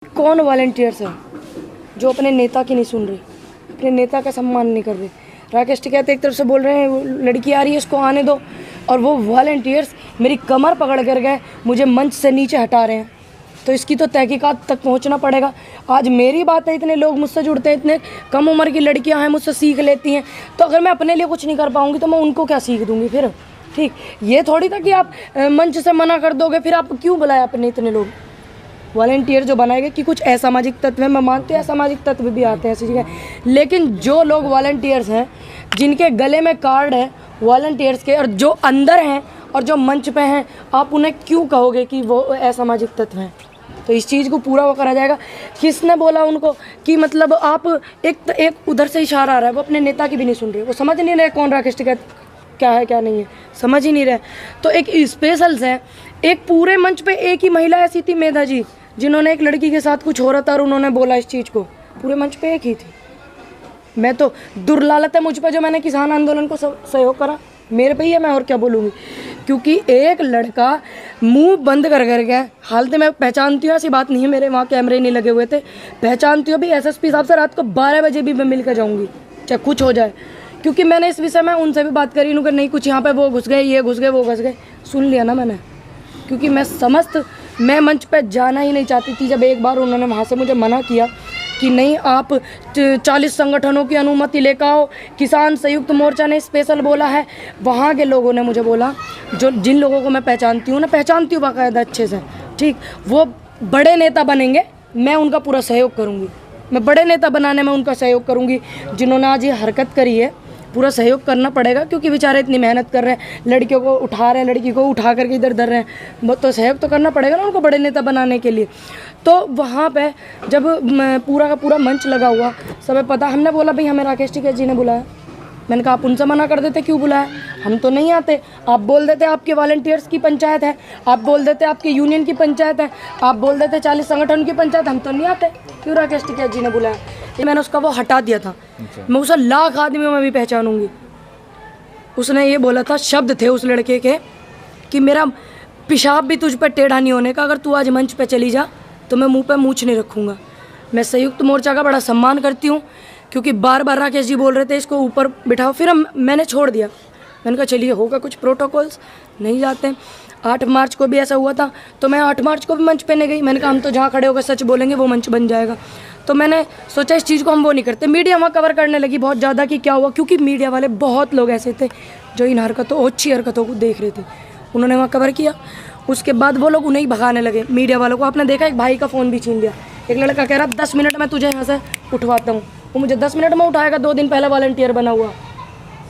कौन वॉलंटियर्स है जो अपने नेता की नहीं सुन रहे, अपने नेता का सम्मान नहीं कर रहे। राकेश टिकैत एक तरफ से बोल रहे हैं लड़की आ रही है इसको आने दो, और वो वॉलंटियर्स मेरी कमर पकड़ कर गए, मुझे मंच से नीचे हटा रहे हैं। तो इसकी तो तहकीकात तक पहुंचना पड़ेगा। आज मेरी बात है, इतने लोग मुझसे जुड़ते हैं, इतने कम उम्र की लड़कियां हैं मुझसे सीख लेती हैं, तो अगर मैं अपने लिए कुछ नहीं कर पाऊंगी तो मैं उनको क्या सीख दूंगी फिर। ठीक, ये थोड़ी था कि आप मंच से मना कर दोगे, फिर आप क्यों बुलाए अपने इतने लोग वॉलंटियर जो बनाए गए कि कुछ असामाजिक तत्व हैं। मैं मानती हूँ असामाजिक तत्व भी आते हैं ऐसी जगह, लेकिन जो लोग वॉलंटियर्स हैं, जिनके गले में कार्ड है वॉलंटियर्स के, और जो अंदर हैं और जो मंच पे हैं, आप उन्हें क्यों कहोगे कि वो असामाजिक तत्व हैं? तो इस चीज़ को पूरा वो करा जाएगा। किसने बोला उनको कि मतलब आप एक उधर से इशारा आ रहा है, वो अपने नेता की भी नहीं सुन रहे, वो समझ नहीं रहे कौन राकेश टिकैत क्या है क्या नहीं है, समझ ही नहीं रहे। तो एक स्पेशल्स है, एक पूरे मंच पे एक ही महिला ऐसी थी, मेधा जी, जिन्होंने एक लड़की के साथ कुछ हो रहा था और उन्होंने बोला इस चीज़ को, पूरे मंच पे एक ही थी। मैं तो दुर्लालत है मुझ पर जो मैंने किसान आंदोलन को सहयोग करा, मेरे पे ही है, मैं और क्या बोलूँगी। क्योंकि एक लड़का मुंह बंद कर गया, हालत मैं पहचानती हूँ, ऐसी बात नहीं है, मेरे वहाँ कैमरे नहीं लगे हुए थे, पहचानती हूँ भी एसएसपी साहब से रात को 12 बजे भी मैं मिल कर जाऊँगी, चाहे कुछ हो जाए। क्योंकि मैंने इस विषय में उनसे भी बात करी, उन्होंने नहीं कुछ यहाँ पे वो घुस गए, ये घुस गए, वो घुस गए, सुन लिया ना मैंने। क्योंकि मैं मंच पे जाना ही नहीं चाहती थी। जब एक बार उन्होंने वहाँ से मुझे मना किया कि नहीं आप 40 संगठनों की अनुमति लेकर आओ, किसान संयुक्त मोर्चा ने स्पेशल बोला है, वहाँ के लोगों ने मुझे बोला, जो जिन लोगों को मैं पहचानती हूँ बाकायदा अच्छे से, ठीक, वो बड़े नेता बनेंगे, मैं उनका पूरा सहयोग करूँगी, मैं बड़े नेता बनाने में उनका सहयोग करूँगी। जिन्होंने आज ये हरकत करी है, पूरा सहयोग करना पड़ेगा, क्योंकि बेचारे इतनी मेहनत कर रहे हैं, लड़कियों को उठा रहे हैं, लड़की को उठा करके इधर धर रहे हैं, तो सहयोग तो करना पड़ेगा ना उनको बड़े नेता बनाने के लिए। तो वहाँ पे जब पूरा का पूरा मंच लगा हुआ, सबे पता, हमने बोला भाई हमें राकेश टिकैत जी ने बुलाया। मैंने कहा आप उनसे मना कर देते, क्यों बुलाया, हम तो नहीं आते। आप बोल देते आपके वॉलंटियर्स की पंचायत है, आप बोल देते आपके यूनियन की पंचायत है, आप बोल देते 40 संगठन की पंचायत, हम तो नहीं आते, क्यों राकेश टिकैत जी ने बुलाया। मैंने उसका वो हटा दिया था। मैं उसे लाख आदमियों में भी पहचानूंगी। उसने ये बोला था, शब्द थे उस लड़के के कि मेरा पेशाब भी तुझ पर टेढ़ा नहीं होने का, अगर तू आज मंच पे चली जा तो मैं मुंह पे मूंछ नहीं रखूँगा। मैं संयुक्त मोर्चा का बड़ा सम्मान करती हूँ, क्योंकि बार बार राकेश जी बोल रहे थे इसको ऊपर बिठाओ, फिर मैंने छोड़ दिया। मैंने कहा चलिए होगा कुछ प्रोटोकॉल्स, नहीं जाते। 8 मार्च को भी ऐसा हुआ था, तो मैं 8 मार्च को भी मंच पे नहीं गई। मैंने कहा हम तो जहाँ खड़े होकर सच बोलेंगे वो मंच बन जाएगा। तो मैंने सोचा इस चीज़ को हम वो नहीं करते। मीडिया वहाँ कवर करने लगी बहुत ज़्यादा कि क्या हुआ, क्योंकि मीडिया वाले बहुत लोग ऐसे थे जो इन हरकतों, अच्छी हरकतों को देख रहे थे, उन्होंने वहाँ कवर किया। उसके बाद वो लोग उन्हें ही भगाने लगे, मीडिया वालों को। आपने देखा एक भाई का फ़ोन भी छीन लिया। एक लड़का कह रहा 10 मिनट में तुझे यहाँ से उठवाता हूँ, वो मुझे 10 मिनट में उठाएगा, 2 दिन पहले वॉलंटियर बना हुआ,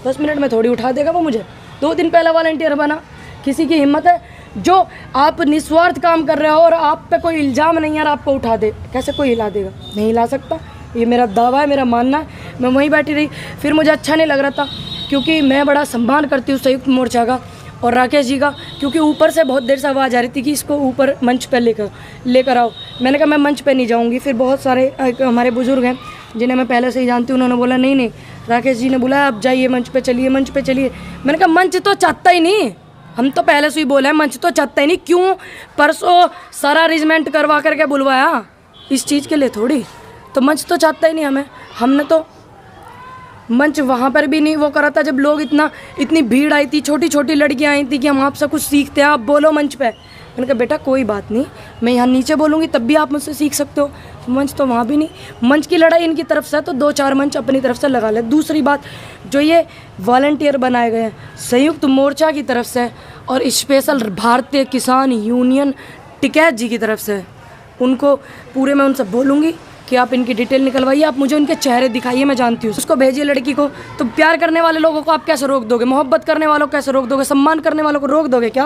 10 मिनट में थोड़ी उठा देगा वो मुझे, 2 दिन पहले वॉलंटियर बना। किसी की हिम्मत है जो आप निस्वार्थ काम कर रहे हो और आप पे कोई इल्ज़ाम नहीं है और आपको उठा दे, कैसे कोई हिला देगा? नहीं हिला सकता, ये मेरा दावा है, मेरा मानना है। मैं वहीं बैठी रही, फिर मुझे अच्छा नहीं लग रहा था, क्योंकि मैं बड़ा सम्मान करती हूँ संयुक्त मोर्चा का और राकेश जी का, क्योंकि ऊपर से बहुत देर से आवाज़ आ रही थी कि इसको ऊपर मंच पर लेकर आओ। मैंने कहा मैं मंच पे नहीं जाऊंगी। फिर बहुत सारे हमारे बुजुर्ग हैं जिन्हें मैं पहले से ही जानती हूँ, उन्होंने बोला नहीं नहीं, राकेश जी ने बुलाया, आप जाइए मंच पे चलिए, मंच पे चलिए। मैंने कहा मंच तो चाहता ही नहीं, हम तो पहले से ही बोले हैं मंच तो चाहता ही नहीं, क्यों परसों सारा अरेंजमेंट करवा करके बुलवाया इस चीज़ के लिए थोड़ी, तो मंच तो चाहता ही नहीं हमें। हमने तो मंच वहाँ पर भी नहीं वो करा था जब लोग इतनी भीड़ आई थी, छोटी छोटी लड़कियाँ आई थी कि हम आपसे कुछ सीखते हैं, आप बोलो मंच पे। मैंने कहा बेटा कोई बात नहीं, मैं यहाँ नीचे बोलूँगी तब भी आप मुझसे सीख सकते हो। मंच तो वहाँ भी नहीं, मंच की लड़ाई इनकी तरफ से है तो 2-4 मंच अपनी तरफ से लगा ले। दूसरी बात, जो ये वॉलंटियर बनाए गए हैं संयुक्त मोर्चा की तरफ से और स्पेशल भारतीय किसान यूनियन टिकैत जी की तरफ से, उनको पूरे मैं उनसे बोलूँगी कि आप इनकी डिटेल निकलवाइए, आप मुझे उनके चेहरे दिखाइए, मैं जानती हूँ। उसको भेजिए लड़की को। तो प्यार करने वाले लोगों को आप कैसे रोक दोगे? मोहब्बत करने वालों को कैसे रोक दोगे? सम्मान करने वालों को रोक दोगे क्या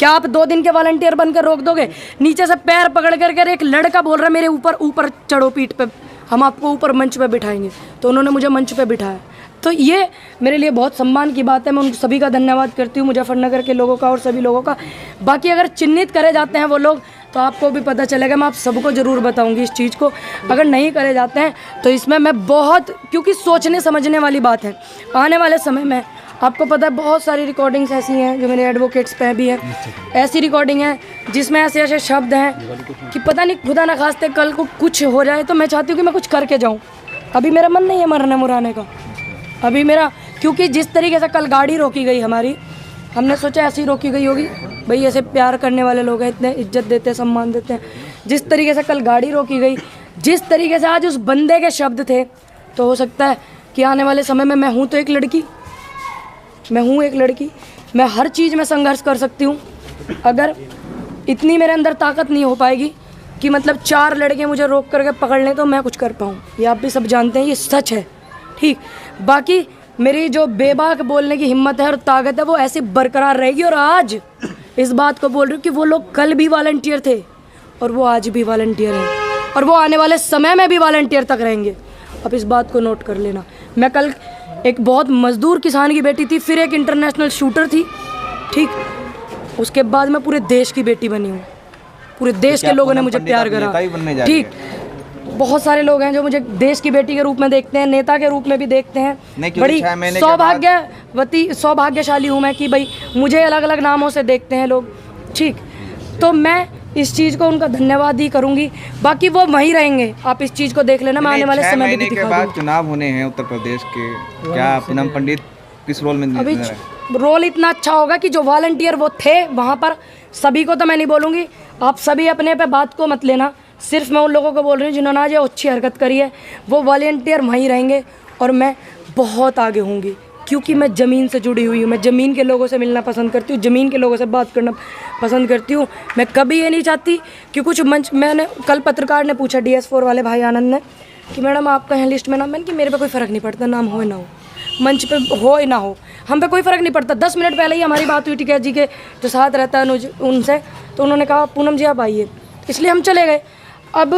आप 2 दिन के वॉलंटियर बनकर रोक दोगे? नीचे से पैर पकड़ कर एक लड़का बोल रहा है मेरे ऊपर चढ़ो पीठ पे, हम आपको ऊपर मंच पे बिठाएंगे, तो उन्होंने मुझे मंच पे बिठाया। तो ये मेरे लिए बहुत सम्मान की बात है। मैं उन सभी का धन्यवाद करती हूँ, मुजफ्फरनगर के लोगों का और सभी लोगों का। बाकी अगर चिन्हित करे जाते हैं वो लोग तो आपको भी पता चलेगा, मैं आप सबको ज़रूर बताऊंगी इस चीज़ को। अगर नहीं करे जाते हैं तो इसमें मैं बहुत, क्योंकि सोचने समझने वाली बात है। आने वाले समय में आपको पता है बहुत सारी रिकॉर्डिंग्स ऐसी हैं जो मेरे एडवोकेट्स पे भी हैं, ऐसी रिकॉर्डिंग है जिसमें ऐसे ऐसे शब्द हैं कि पता नहीं खुदा न खास्ते कल को कुछ हो जाए तो मैं चाहती हूँ कि मैं कुछ करके जाऊँ। अभी मेरा मन नहीं है मरने मुराने का, अभी मेरा, क्योंकि जिस तरीके से कल गाड़ी रोकी गई हमारी, हमने सोचा ऐसी रोकी गई होगी, भाई ऐसे प्यार करने वाले लोग हैं, इतने इज्जत देते हैं, सम्मान देते हैं। जिस तरीके से कल गाड़ी रोकी गई, जिस तरीके से आज उस बंदे के शब्द थे, तो हो सकता है कि आने वाले समय में मैं हूँ तो एक लड़की, मैं हूँ एक लड़की, मैं हर चीज़ में संघर्ष कर सकती हूँ। अगर इतनी मेरे अंदर ताकत नहीं हो पाएगी कि मतलब 4 लड़के मुझे रोक करके पकड़ लें तो मैं कुछ कर पाऊँ, ये आप भी सब जानते हैं, ये सच है, ठीक। बाकी मेरी जो बेबाक बोलने की हिम्मत है और ताकत है वो ऐसी बरकरार रहेगी। और आज इस बात को बोल रही हूँ कि वो लोग कल भी वॉलंटियर थे और वो आज भी वॉलंटियर हैं और वो आने वाले समय में भी वॉलंटियर तक रहेंगे। अब इस बात को नोट कर लेना। मैं कल एक बहुत मज़दूर किसान की बेटी थी, फिर एक इंटरनेशनल शूटर थी, ठीक। उसके बाद मैं पूरे देश की बेटी बनी हूँ, पूरे देश के लोगों ने मुझे प्यार करा, ठीक। बहुत सारे लोग हैं जो मुझे देश की बेटी के रूप में देखते हैं, नेता के रूप में भी देखते हैं। बड़ी सौभाग्यशाली हूँ मैं कि भाई मुझे अलग अलग नामों से देखते हैं लोग, ठीक। तो मैं इस चीज़ को उनका धन्यवाद ही करूंगी। बाकी वो वहीं रहेंगे, आप इस चीज़ को देख लेना। मैं आने वाले समय में के बाद चुनाव होने हैं उत्तर प्रदेश के, क्या पूनम पंडित किस रोल में? अभी रोल इतना अच्छा होगा कि जो वॉलंटियर वो थे वहाँ पर, सभी को तो मैं नहीं बोलूँगी, आप सभी अपने पे बात को मत लेना, सिर्फ मैं उन लोगों को बोल रही हूँ जिन्होंने आज ये अच्छी हरकत करी है, वो वॉलंटियर वहीं रहेंगे और मैं बहुत आगे होंगी क्योंकि मैं ज़मीन से जुड़ी हुई हूँ। मैं ज़मीन के लोगों से मिलना पसंद करती हूँ, ज़मीन के लोगों से बात करना पसंद करती हूँ। मैं कभी ये नहीं चाहती कि कुछ मंच, मैंने कल पत्रकार ने पूछा DS4 वाले भाई आनंद ने कि मैडम आपका यहाँ लिस्ट में नाम, मैंने कि मेरे पे कोई फ़र्क नहीं पड़ता, नाम हो ना हो, मंच पे हो या ना हो, हम पे कोई फ़र्क नहीं पड़ता। 10 मिनट पहले ही हमारी बात हुई टिकैत जी के जो साथ रहता है अनुज, उनसे, तो उन्होंने कहा पूनम जी आप आइए, इसलिए हम चले गए। अब